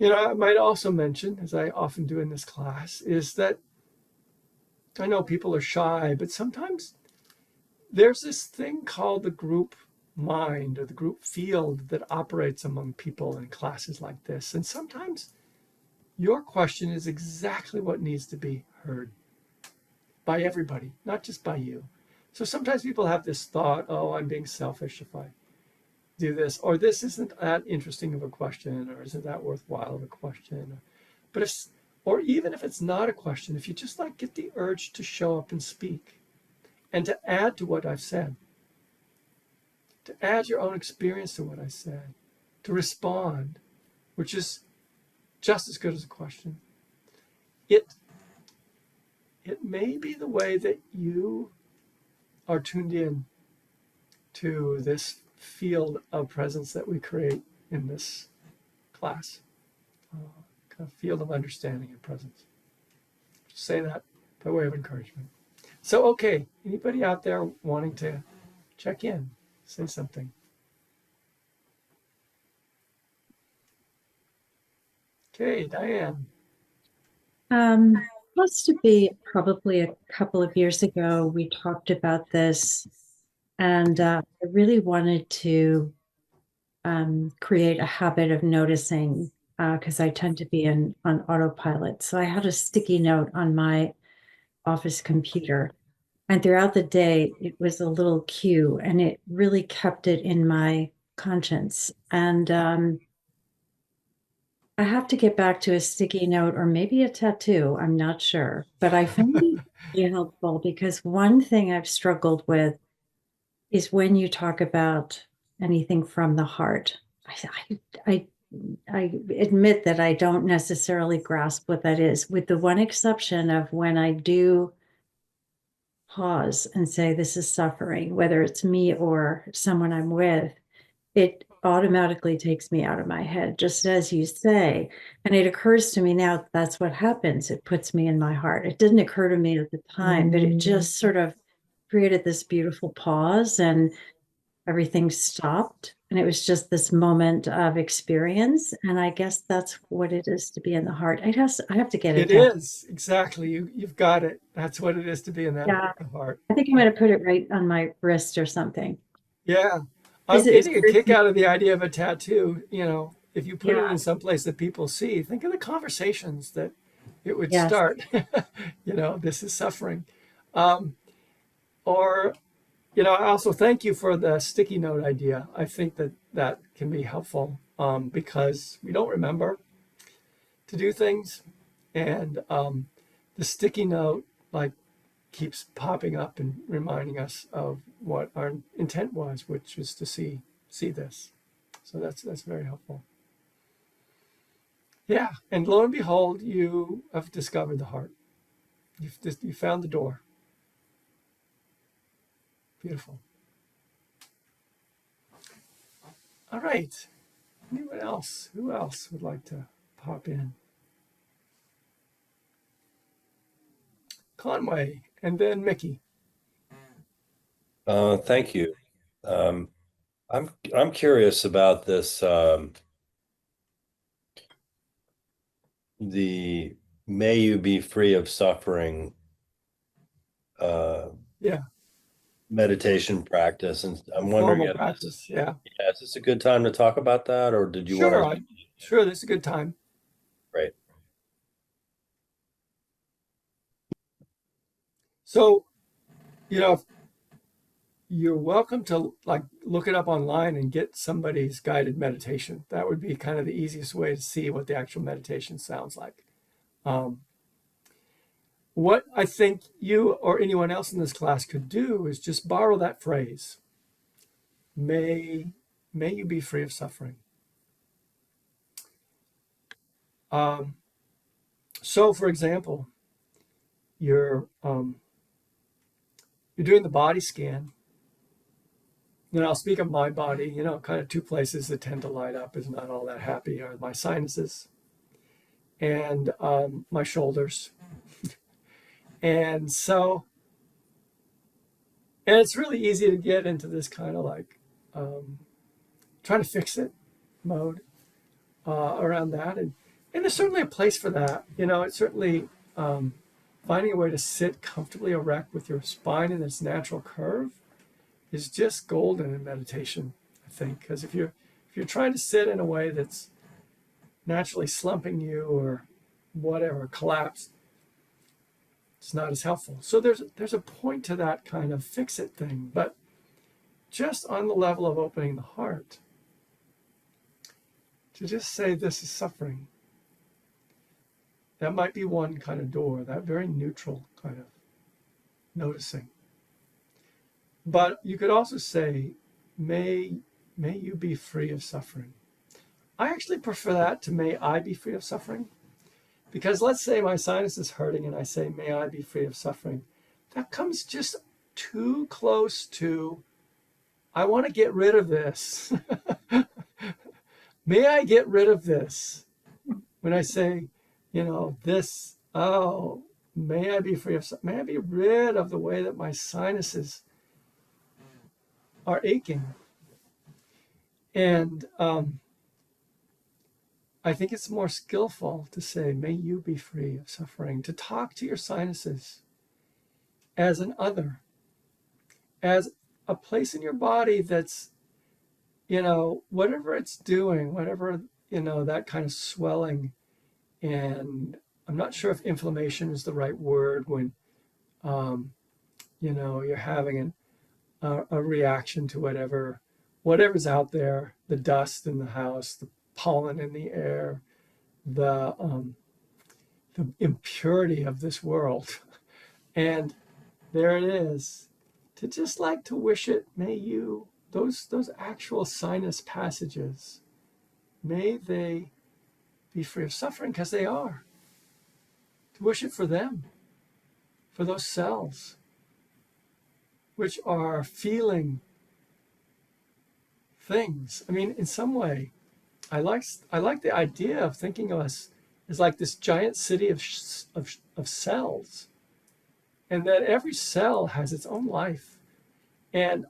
I might also mention, as I often do in this class, is that I know people are shy, but sometimes there's this thing called the group mind or the group field that operates among people in classes like this. And sometimes your question is exactly what needs to be heard by everybody, not just by you. So sometimes people have this thought, oh, I'm being selfish if I do this, or this isn't that interesting of a question, or isn't that worthwhile of a question. But if, or even if it's not a question, if you just like get the urge to show up and speak and to add to what I've said, to add your own experience to what I said, to respond, which is just as good as a question. It it may be the way that you are tuned in to this field of presence that we create in this class, kind of field of understanding and presence. Just say that by way of encouragement. So, okay, anybody out there wanting to check in, say something. Okay, Diane. Supposed to be probably a couple of years ago, we talked about this, and I really wanted to create a habit of noticing because I tend to be on autopilot. So I had a sticky note on my office computer, and throughout the day, it was a little cue, and it really kept it in my conscience. And I have to get back to a sticky note or maybe a tattoo. I'm not sure. But I found it really helpful because one thing I've struggled with is when you talk about anything from the heart. I, I admit that I don't necessarily grasp what that is, with the one exception of when I do pause and say, this is suffering, whether it's me or someone I'm with, it automatically takes me out of my head, just as you say. And it occurs to me now that's what happens. It puts me in my heart. It didn't occur to me at the time, but it just sort of created this beautiful pause and everything stopped. And it was just this moment of experience. And I guess that's what it is to be in the heart. I have to get it It down. is exactly. You've got it. That's what it is to be in that Yeah. heart. I think I'm going to put it right on my wrist or something. Yeah. I'm Is getting a kick out of the idea of a tattoo. If you put it yeah. in some place that people see, think of the conversations that it would Yes. start. This is suffering. Um, or, I also thank you for the sticky note idea. I think that that can be helpful because we don't remember to do things. And the sticky note, like, keeps popping up and reminding us of what our intent was, which was to see this. So that's very helpful. Yeah, and lo and behold, you have discovered the heart. You found the door. Beautiful. All right. Anyone else? Who else would like to pop in? Conway, and then Mickey. Thank you. Um, I'm curious about this, the may you be free of suffering uh, Yeah, meditation practice, and the I'm wondering formal if practice. Yeah, is this a good time to talk about that, or did you want sure. to? Sure. This is a good time. Right. So, you know, you're welcome to like look it up online and get somebody's guided meditation. That would be kind of the easiest way to see what the actual meditation sounds like. Um, what I think you or anyone else in this class could do is just borrow that phrase. May you be free of suffering. Um, so, for example, you're um, you're doing the body scan. I'll speak of my body. Kind of two places that tend to light up is not all that happy are my sinuses and my shoulders. And so, and it's really easy to get into this kind of like trying to fix it mode around that. And And there's certainly a place for that. It's certainly finding a way to sit comfortably erect with your spine in its natural curve is just golden in meditation, I think. Because if you're trying to sit in a way that's naturally slumping you or whatever, collapsed, it's not as helpful. So there's a point to that kind of fix it thing, but just on the level of opening the heart, to just say this is suffering. That might be one kind of door, that very neutral kind of noticing. But you could also say, may you be free of suffering. I actually prefer that to may I be free of suffering. Because let's say my sinus is hurting and I say, may I be free of suffering. That comes just too close to, I want to get rid of this. May I get rid of this? When I say, this, oh, may I be free of, may I be rid of the way that my sinuses are aching. And I think it's more skillful to say, may you be free of suffering, to talk to your sinuses as an other, as a place in your body that's, whatever it's doing, whatever, that kind of swelling. And I'm not sure if inflammation is the right word when, you're having a reaction to whatever's out there, the dust in the house, the pollen in the air, the impurity of this world. And there it is. To just like to wish it, may you, those actual sinus passages, may they be free of suffering, because they are. To wish it for them, for those cells, which are feeling things. I mean, in some way, I like the idea of thinking of us as like this giant city of cells, and that every cell has its own life. And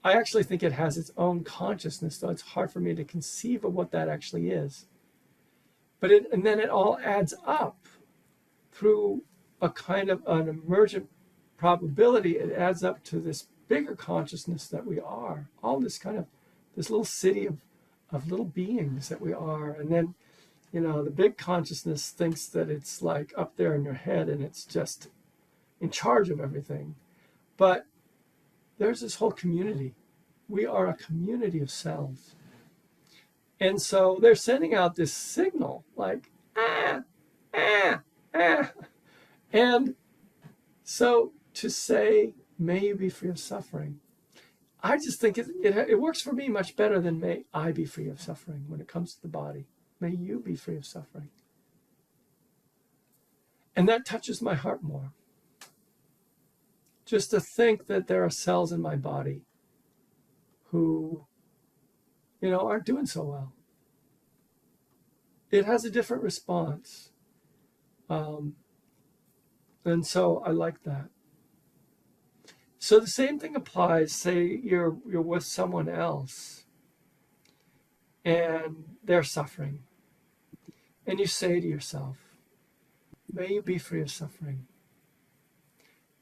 I actually think it has its own consciousness, though it's hard for me to conceive of what that actually is. But and then it all adds up through a kind of an emergent probability. It adds up to this bigger consciousness that we are, all this little city of little beings that we are. And then, the big consciousness thinks that it's like up there in your head and it's just in charge of everything. But there's this whole community. We are a community of cells. And so they're sending out this signal like, ah, ah, ah. And so to say, may you be free of suffering, I just think it works for me much better than may I be free of suffering when it comes to the body. May you be free of suffering. And that touches my heart more. Just to think that there are cells in my body who, aren't doing so well. It has a different response. And so I like that. So the same thing applies, say you're with someone else and they're suffering. And you say to yourself, may you be free of suffering.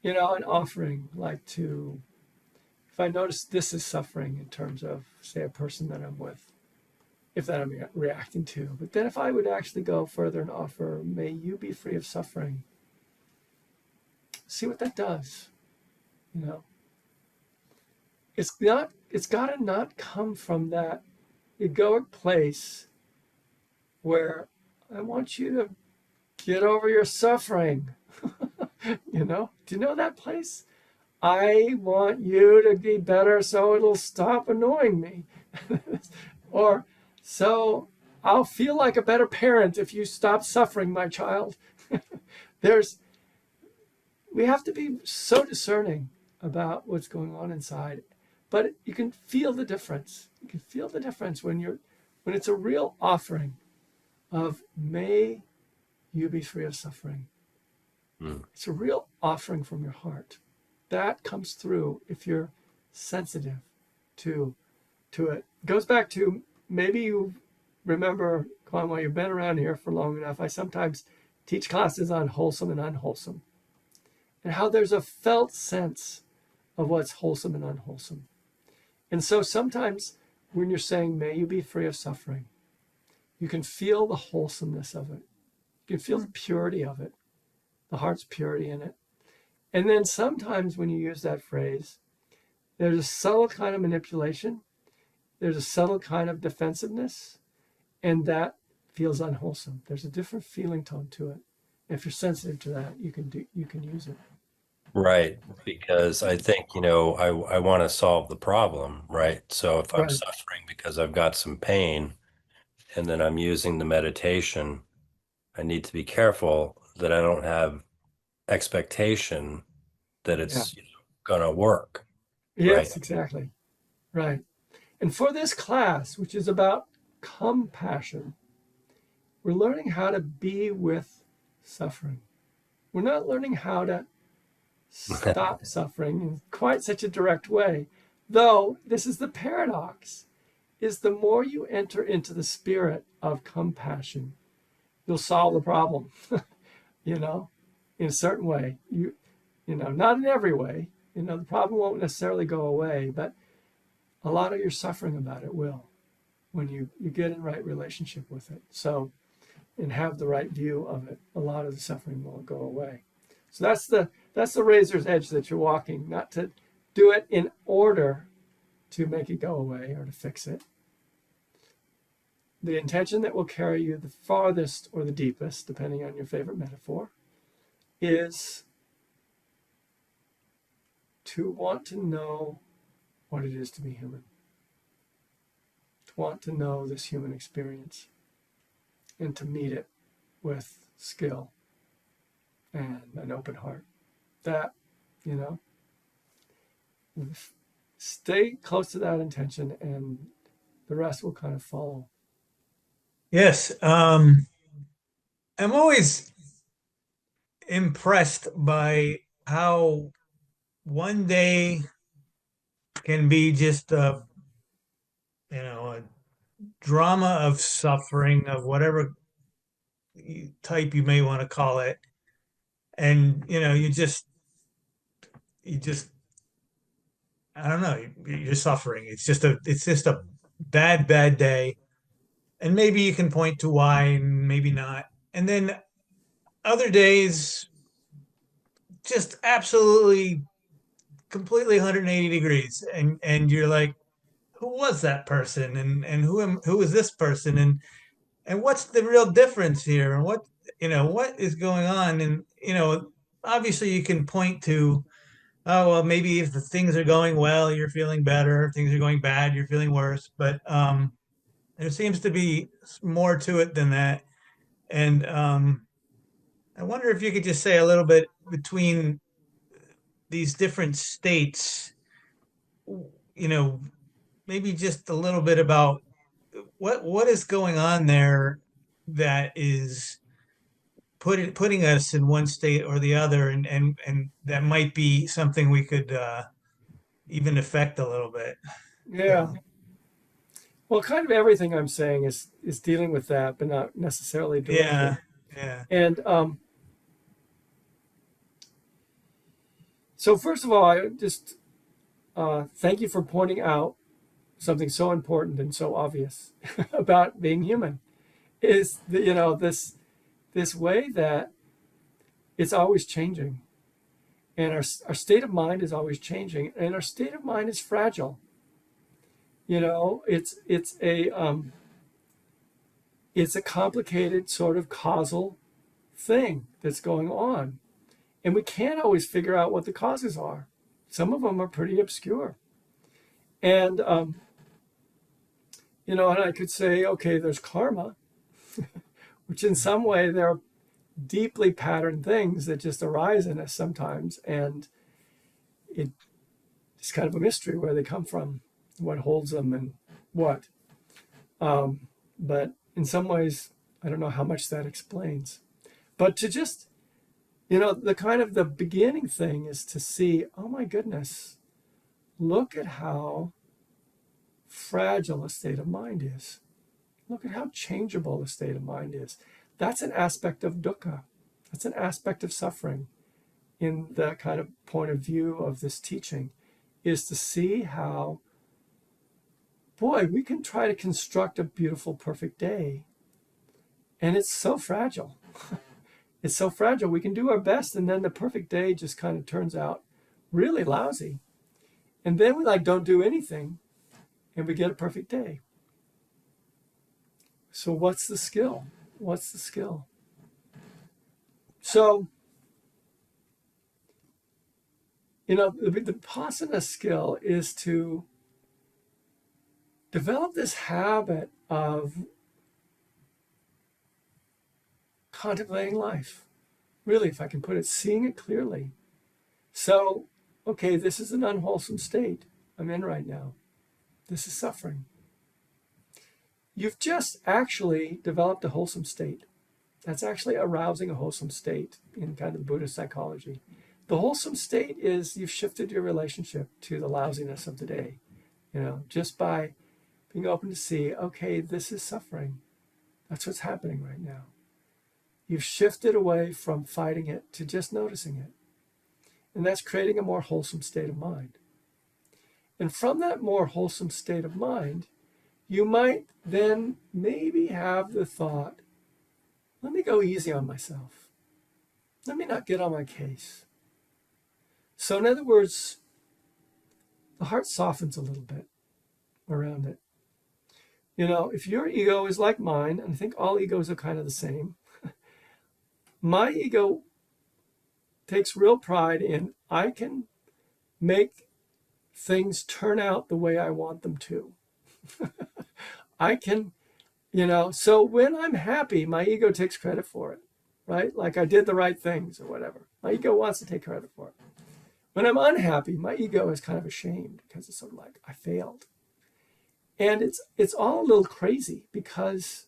An offering like to, if I notice this is suffering in terms of, say, a person that I'm with, if that I'm reacting to. But then if I would actually go further and offer, may you be free of suffering. See what that does. It's got to not come from that egoic place where I want you to get over your suffering. Do you know that place? I want you to be better so it'll stop annoying me. Or, so I'll feel like a better parent if you stop suffering, my child. We have to be so discerning about what's going on inside. But you can feel the difference. You can feel the difference when it's a real offering of may you be free of suffering. It's a real offering from your heart. That comes through if you're sensitive to it. It goes back to maybe remember, Kwame, you've been around here for long enough. I sometimes teach classes on wholesome and unwholesome, and how there's a felt sense of what's wholesome and unwholesome. And so sometimes when you're saying, may you be free of suffering, you can feel the wholesomeness of it. You can feel the purity of it, the heart's purity in it. And then sometimes when you use that phrase, there's a subtle kind of manipulation, there's a subtle kind of defensiveness, and that feels unwholesome. There's a different feeling tone to it. If you're sensitive to that, you can use it. Right. Because I think, I want to solve the problem, right? So if I'm Right. suffering because I've got some pain and then I'm using the meditation, I need to be careful that I don't have expectation that Yeah. it's gonna work, right? Yes, exactly. Right. And for this class, which is about compassion, we're learning how to be with suffering. We're not learning how to stop suffering in quite such a direct way. Though this is the paradox, is the more you enter into the spirit of compassion, you'll solve the problem, you know, in a certain way. Not in every way. The problem won't necessarily go away, but a lot of your suffering about it will when you get in right relationship with it. So, and have the right view of it, a lot of the suffering will go away. So that's the razor's edge that you're walking, not to do it in order to make it go away or to fix it. The intention that will carry you the farthest or the deepest, depending on your favorite metaphor, is to want to know what it is to be human, to want to know this human experience, and to meet it with skill and an open heart. That, you know, stay close to that intention and the rest will kind of follow. Yes, I'm always impressed by how one day can be just a drama of suffering of whatever type you may want to call it, and you just I don't know, you're suffering. It's just a bad day, and maybe you can point to why, and maybe not, and then other days just absolutely completely 180 degrees, and you're like, who was that person, and who is this person, and what's the real difference here, and what is going on, and obviously you can point to, oh well, maybe if the things are going well you're feeling better, if things are going bad you're feeling worse, but there seems to be more to it than that, and I wonder if you could just say a little bit between these different states, you know maybe just a little bit about what is going on there that is putting us in one state or the other, and that might be something we could even affect a little bit. Yeah. Well, kind of everything I'm saying is dealing with that, but not necessarily directly. Yeah, yeah, And so, first of all, I just thank you for pointing out something so important and so obvious about being human. Is that this way that it's always changing, and our state of mind is always changing, and our state of mind is fragile. It's a complicated sort of causal thing that's going on, and we can't always figure out what the causes are. Some of them are pretty obscure, and and I could say, okay, there's karma, which in some way there are deeply patterned things that just arise in us sometimes, and it's kind of a mystery where they come from, what holds them, and what. But in some ways, I don't know how much that explains. But to just, the kind of the beginning thing is to see, oh my goodness, look at how fragile a state of mind is. Look at how changeable the state of mind is. That's an aspect of dukkha. That's an aspect of suffering in the kind of point of view of this teaching, is to see how, boy, we can try to construct a beautiful, perfect day, and it's so fragile. It's so fragile. We can do our best, and then the perfect day just kind of turns out really lousy. And then we don't do anything, and we get a perfect day. So what's the skill? What's the skill? So, the Vipassana skill is to develop this habit of contemplating life. Really, if I can put it, seeing it clearly. So, okay, this is an unwholesome state I'm in right now. This is suffering. You've just actually developed a wholesome state. That's actually arousing a wholesome state in kind of Buddhist psychology. The wholesome state is you've shifted your relationship to the lousiness of the day, just by being open to see, okay, this is suffering. That's what's happening right now. You've shifted away from fighting it to just noticing it. And that's creating a more wholesome state of mind. And from that more wholesome state of mind, you might then maybe have the thought, let me go easy on myself. Let me not get on my case. So in other words, the heart softens a little bit around it. If your ego is like mine, and I think all egos are kind of the same, my ego takes real pride in I can make things turn out the way I want them to. I can, so when I'm happy, my ego takes credit for it, right? Like I did the right things or whatever. My ego wants to take credit for it. When I'm unhappy, my ego is kind of ashamed because it's sort of like, I failed. And it's all a little crazy because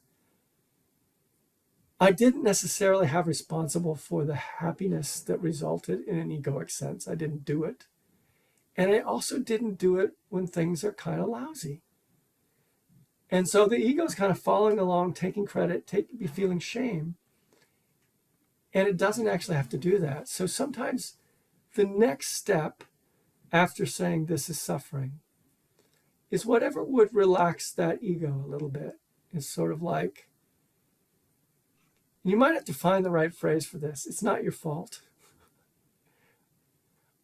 I didn't necessarily have responsible for the happiness that resulted in an egoic sense. I didn't do it. And I also didn't do it when things are kind of lousy. And so the ego is kind of following along, taking credit, feeling shame. And it doesn't actually have to do that. So sometimes the next step after saying this is suffering is whatever would relax that ego a little bit. It's sort of like, you might have to find the right phrase for this. It's not your fault.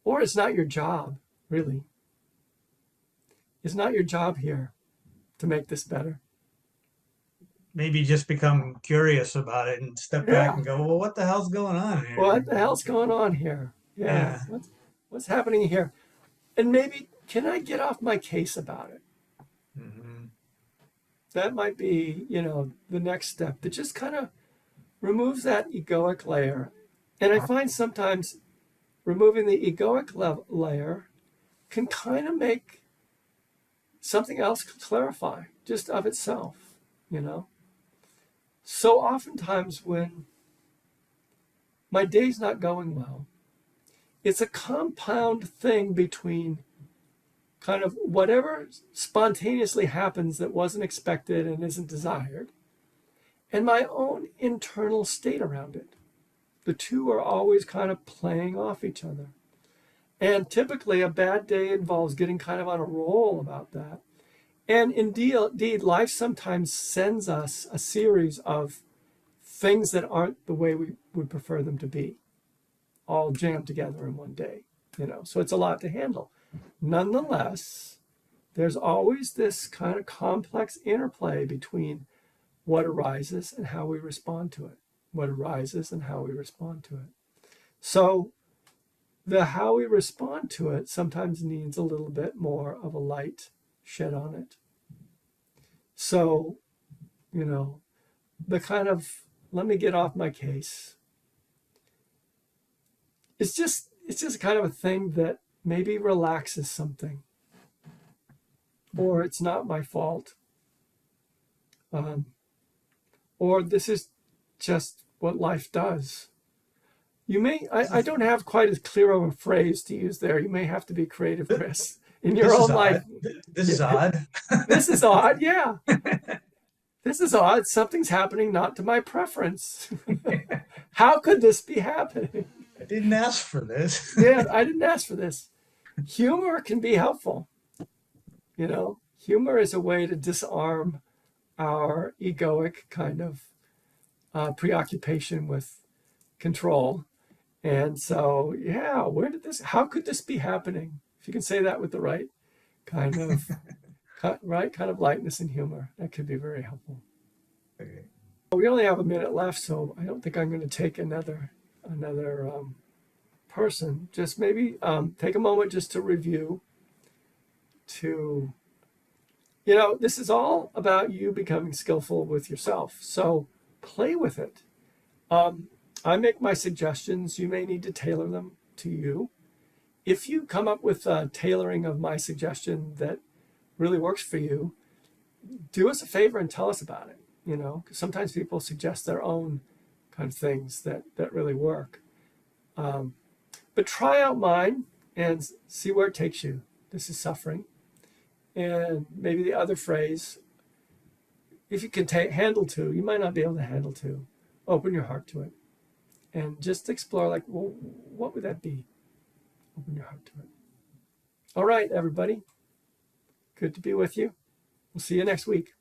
Or it's not your job, really. It's not your job here to make this better. Maybe just become curious about it and step back and go, well, what the hell's going on here? What the hell's going on here? Yeah. What's happening here? And maybe, can I get off my case about it? Mm-hmm. That might be, the next step that just kind of removes that egoic layer. And I find sometimes removing the egoic layer can kind of make something else clarify just of itself, So oftentimes when my day's not going well, it's a compound thing between kind of whatever spontaneously happens that wasn't expected and isn't desired, and my own internal state around it. The two are always kind of playing off each other. And typically a bad day involves getting kind of on a roll about that. And indeed, life sometimes sends us a series of things that aren't the way we would prefer them to be, all jammed together in one day, So it's a lot to handle. Nonetheless, there's always this kind of complex interplay between what arises and how we respond to it. What arises and how we respond to it. So the how we respond to it sometimes needs a little bit more of a light shed on it. So, the kind of, let me get off my case. It's just kind of a thing that maybe relaxes something. Or it's not my fault. Or this is just what life does. I don't have quite as clear of a phrase to use there. You may have to be creative, Chris, in your own life. This is odd. This is odd, yeah. this is odd. Something's happening not to my preference. How could this be happening? I didn't ask for this. Yeah, I didn't ask for this. Humor can be helpful. Humor is a way to disarm our egoic kind of preoccupation with control. And so, yeah, how could this be happening? If you can say that with the right kind of lightness and humor, that could be very helpful. Okay. We only have a minute left, so I don't think I'm going to take another person. Just maybe take a moment just to review. This is all about you becoming skillful with yourself. So play with it. I make my suggestions. You may need to tailor them to you. If you come up with a tailoring of my suggestion that really works for you, do us a favor and tell us about it. Because sometimes people suggest their own kind of things that really work. But try out mine and see where it takes you. This is suffering. And maybe the other phrase, if you can handle two, you might not be able to handle two. Open your heart to it. And just explore, like, well, what would that be? Open your heart to it. All right, everybody. Good to be with you. We'll see you next week.